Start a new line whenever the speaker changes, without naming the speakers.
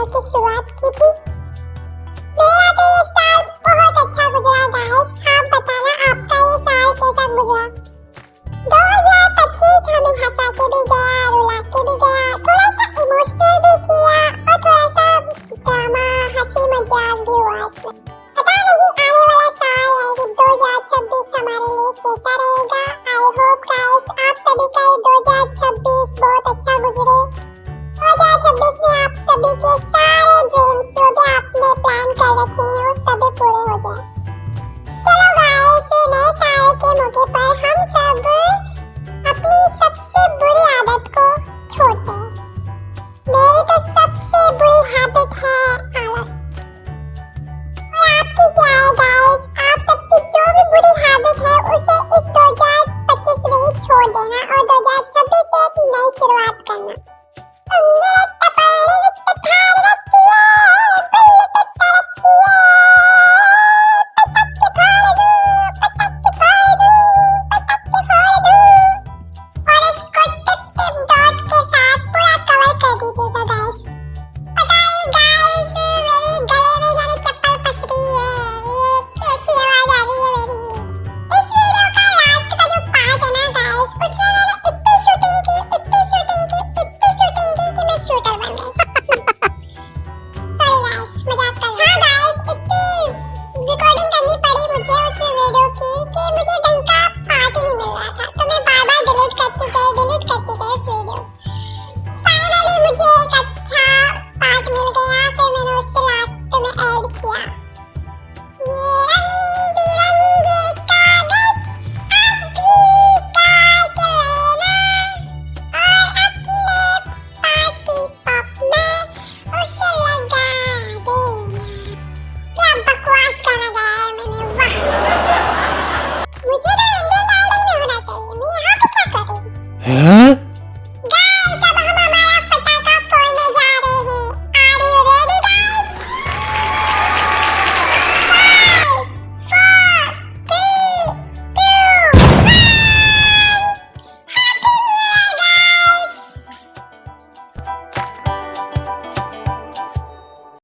साल की शुरुआत की थी। मेरा तो ये साल बहुत अच्छा गुजरा गाइस। आप बताना आपका ये साल कैसा गुजरा। 2025 हमें हंसा के भी गया, रुला के भी गया, थोड़ा सा इमोशनल भी किया और थोड़ा सा ड्रामा, हंसी मजाक भी हुआ इसमें। पता नहीं आने वाला साल यानी कि 2026 हमारे लिए कैसा रहेगा। आई होप गाइस आप सभी का ये 2026 बहुत अच्छा गुजरे। 2026 में आप सभी के सारे ड्रीम्स जो भी आपने प्लान कर रखे हैं वो सभी पूरे हो जाए। चलो गाइस नए साल के मौके पर हम सब अपनी सबसे बुरी आदत को छोड़ते हैं। मेरी तो सबसे बुरी हैबिट है